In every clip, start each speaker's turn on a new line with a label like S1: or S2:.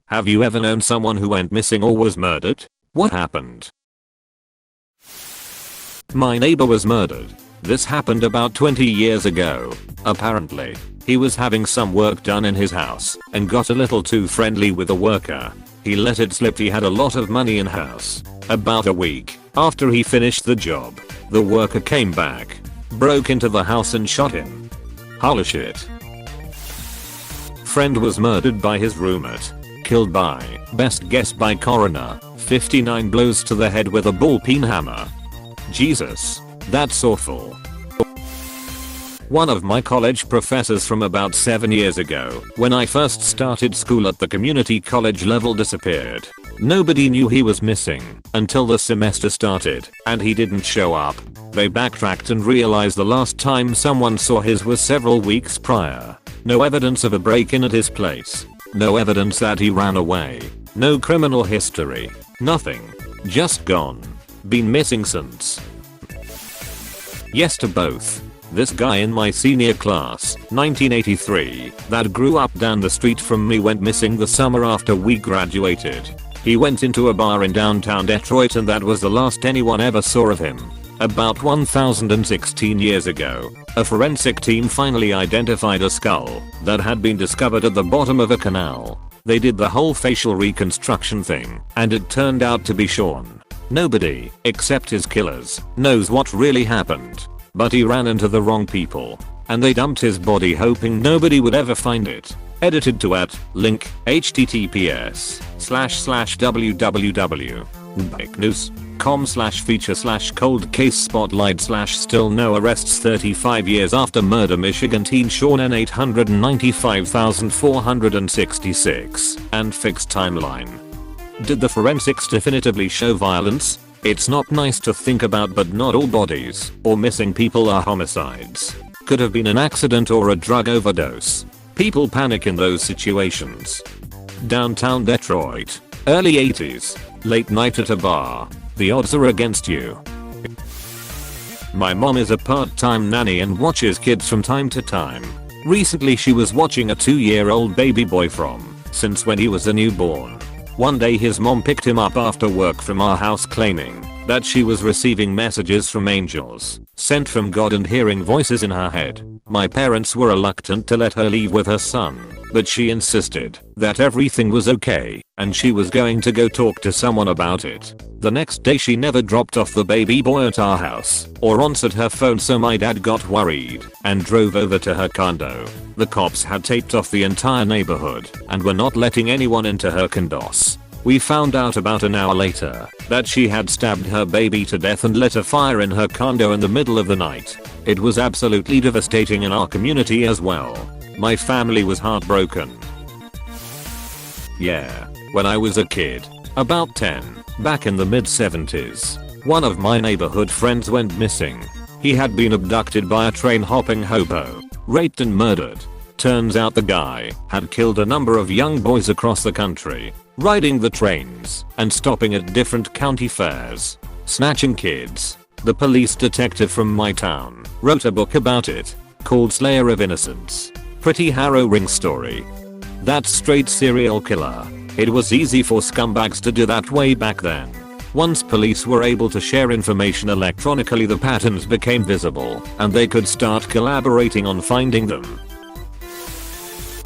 S1: Have you ever known someone who went missing or was murdered? What happened? My neighbor was murdered. This happened about 20 years ago. Apparently, he was having some work done in his house and got a little too friendly with a worker. He let it slip he had a lot of money in house. About a week after he finished the job, the worker came back, broke into the house and shot him. Holy shit. Friend was murdered by his roommate. Killed by, best guess by coroner, 59 blows to the head with a ball-peen hammer. Jesus, that's awful. One of my college professors from about 7 years ago, when I first started school at the community college level, disappeared. Nobody knew he was missing until the semester started and he didn't show up. They backtracked and realized the last time someone saw his was several weeks prior. No evidence of a break-in at his place. No evidence that he ran away. No criminal history. Nothing. Just gone. Been missing since. Yes to both. This guy in my senior class, 1983, that grew up down the street from me went missing the summer after we graduated. He went into a bar in downtown Detroit and that was the last anyone ever saw of him. About 1016 years ago, a forensic team finally identified a skull that had been discovered at the bottom of a canal. They did the whole facial reconstruction thing and it turned out to be Sean. Nobody, except his killers, knows what really happened. But he ran into the wrong people, and they dumped his body hoping nobody would ever find it. Edited to at link https://www.breaknews.com/feature/cold case spotlight/still no arrests 35 years after murder Michigan teen Sean N 895,466 and fixed timeline. Did the forensics definitively show violence? It's not nice to think about, but not all bodies or missing people are homicides. Could have been an accident or a drug overdose. People panic in those situations. Downtown Detroit, early 80s, late night at a bar. The odds are against you. My mom is a part-time nanny and watches kids from time to time. Recently she was watching a 2-year-old baby boy since when he was a newborn. One day his mom picked him up after work from our house claiming that she was receiving messages from angels sent from God and hearing voices in her head. My parents were reluctant to let her leave with her son, but she insisted that everything was okay and she was going to go talk to someone about it. The next day she never dropped off the baby boy at our house or answered her phone, so my dad got worried and drove over to her condo. The cops had taped off the entire neighborhood and were not letting anyone into her condos. We found out about an hour later that she had stabbed her baby to death and lit a fire in her condo in the middle of the night. It was absolutely devastating in our community as well. My family was heartbroken. Yeah, when I was a kid, about 10, back in the mid-70s, one of my neighborhood friends went missing. He had been abducted by a train-hopping hobo, raped and murdered. Turns out the guy had killed a number of young boys across the country, riding the trains and stopping at different county fairs, snatching kids. The police detective from my town wrote a book about it called Slayer of Innocents. Pretty harrowing story. That's straight serial killer. It was easy for scumbags to do that way back then. Once police were able to share information electronically, the patterns became visible and they could start collaborating on finding them.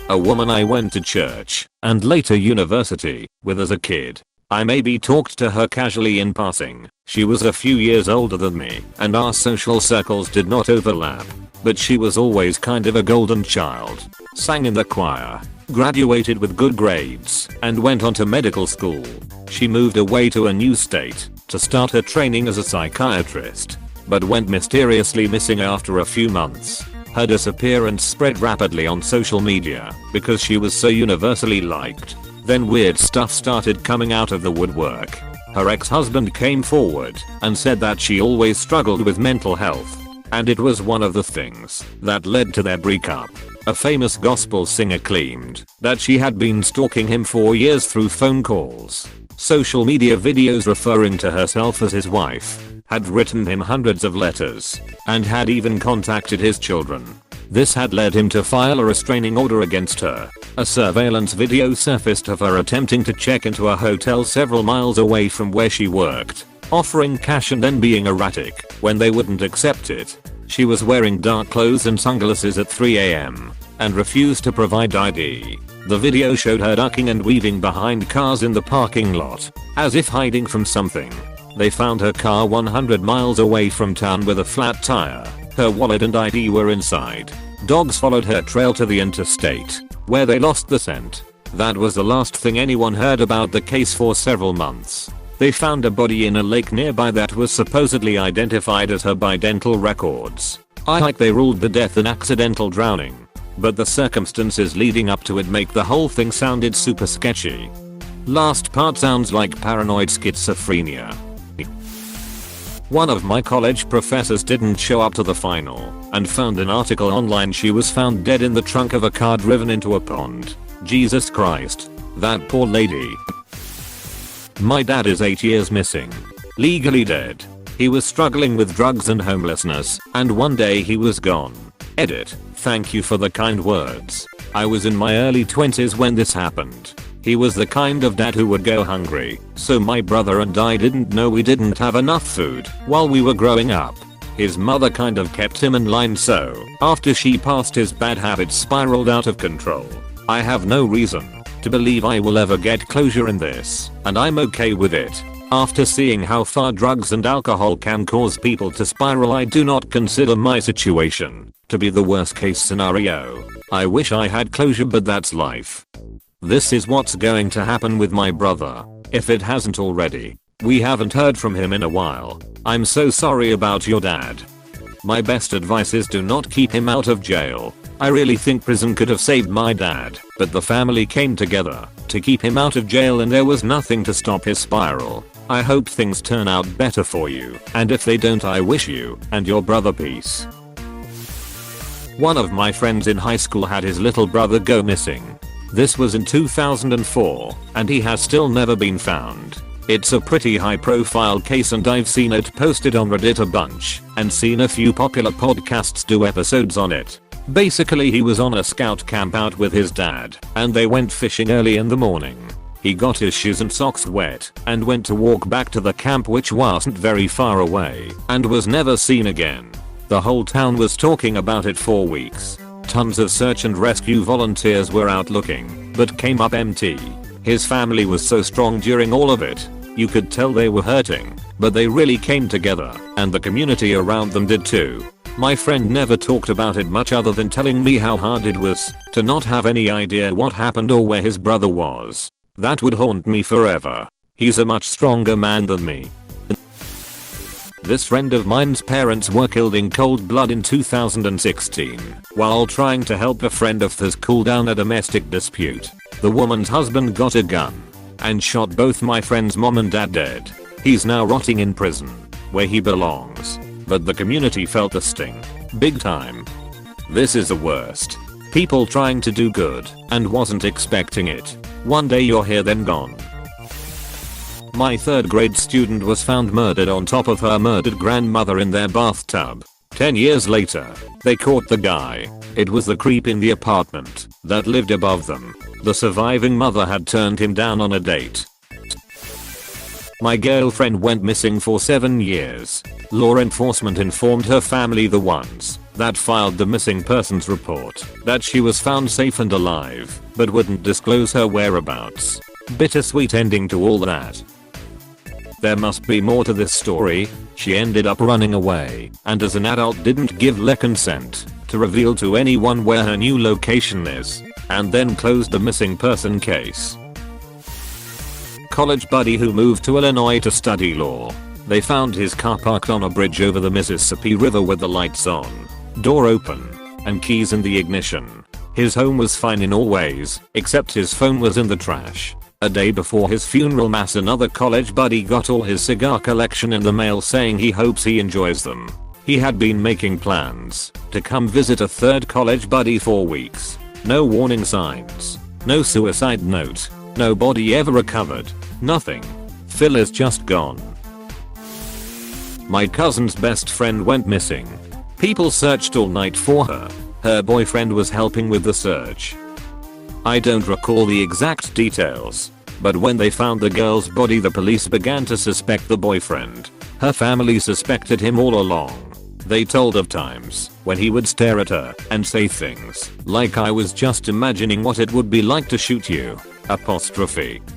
S1: A woman I went to church and later university with as a kid. I maybe talked to her casually in passing. She was a few years older than me and our social circles did not overlap. But she was always kind of a golden child. Sang in the choir, graduated with good grades, and went on to medical school. She moved away to a new state to start her training as a psychiatrist, but went mysteriously missing after a few months. Her disappearance spread rapidly on social media because she was so universally liked. Then weird stuff started coming out of the woodwork. Her ex-husband came forward and said that she always struggled with mental health. And it was one of the things that led to their breakup. A famous gospel singer claimed that she had been stalking him for years through phone calls, social media videos referring to herself as his wife, had written him hundreds of letters, and had even contacted his children. This had led him to file a restraining order against her. A surveillance video surfaced of her attempting to check into a hotel several miles away from where she worked, offering cash and then being erratic when they wouldn't accept it. She was wearing dark clothes and sunglasses at 3 a.m. and refused to provide ID. The video showed her ducking and weaving behind cars in the parking lot, as if hiding from something. They found her car 100 miles away from town with a flat tire. Her wallet and ID were inside. Dogs followed her trail to the interstate, where they lost the scent. That was the last thing anyone heard about the case for several months. They found a body in a lake nearby that was supposedly identified as her by dental records. They ruled the death an accidental drowning, but the circumstances leading up to it make the whole thing sounded super sketchy. Last part sounds like paranoid schizophrenia. One of my college professors didn't show up to the final and found an article online she was found dead in the trunk of a car driven into a pond. Jesus Christ. That poor lady. My dad is 8 years missing. Legally dead. He was struggling with drugs and homelessness, and one day he was gone. Edit. Thank you for the kind words. I was in my early 20s when this happened. He was the kind of dad who would go hungry, so my brother and I didn't know we didn't have enough food while we were growing up. His mother kind of kept him in line, so after she passed his bad habits spiraled out of control. I have no reason to believe I will ever get closure in this, and I'm okay with it. After seeing how far drugs and alcohol can cause people to spiral, I do not consider my situation to be the worst case scenario. I wish I had closure, but that's life. This is what's going to happen with my brother, if it hasn't already. We haven't heard from him in a while. I'm so sorry about your dad. My best advice is do not keep him out of jail. I really think prison could have saved my dad, but the family came together to keep him out of jail and there was nothing to stop his spiral. I hope things turn out better for you, and if they don't, I wish you and your brother peace. One of my friends in high school had his little brother go missing. This was in 2004, and he has still never been found. It's a pretty high profile case and I've seen it posted on Reddit a bunch, and seen a few popular podcasts do episodes on it. Basically, he was on a scout camp out with his dad, and they went fishing early in the morning. He got his shoes and socks wet, and went to walk back to the camp, which wasn't very far away, and was never seen again. The whole town was talking about it for weeks. Tons of search and rescue volunteers were out looking, but came up empty. His family was so strong during all of it. You could tell they were hurting, but they really came together, and the community around them did too. My friend never talked about it much other than telling me how hard it was to not have any idea what happened or where his brother was. That would haunt me forever. He's a much stronger man than me. This friend of mine's parents were killed in cold blood in 2016 while trying to help a friend of theirs cool down a domestic dispute. The woman's husband got a gun and shot both my friend's mom and dad dead. He's now rotting in prison, where he belongs, but the community felt the sting big time. This is the worst. People trying to do good and wasn't expecting it. One day you're here, then gone. My 3rd grade student was found murdered on top of her murdered grandmother in their bathtub. 10 years later, they caught the guy. It was the creep in the apartment that lived above them. The surviving mother had turned him down on a date. My girlfriend went missing for 7 years. Law enforcement informed her family, the ones that filed the missing persons report, that she was found safe and alive, but wouldn't disclose her whereabouts. Bittersweet ending to all that. There must be more to this story. She ended up running away, and as an adult didn't give consent to reveal to anyone where her new location is, and then closed the missing person case. College buddy who moved to Illinois to study law. They found his car parked on a bridge over the Mississippi River with the lights on, door open, and keys in the ignition. His home was fine in all ways, except his phone was in the trash. A day before his funeral mass, another college buddy got all his cigar collection in the mail saying he hopes he enjoys them. He had been making plans to come visit a 3rd college buddy for weeks. No warning signs. No suicide note. No body ever recovered. Nothing. Phil is just gone. My cousin's best friend went missing. People searched all night for her. Her boyfriend was helping with the search. I don't recall the exact details, but when they found the girl's body the police began to suspect the boyfriend. Her family suspected him all along. They told of times when he would stare at her and say things like, "I was just imagining what it would be like to shoot you."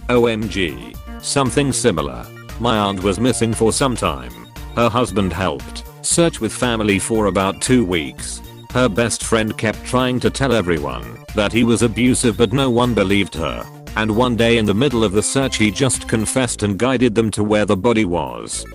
S1: OMG. Something similar. My aunt was missing for some time. Her husband helped search with family for about 2 weeks. Her best friend kept trying to tell everyone that he was abusive, but no one believed her. And one day in the middle of the search he just confessed and guided them to where the body was.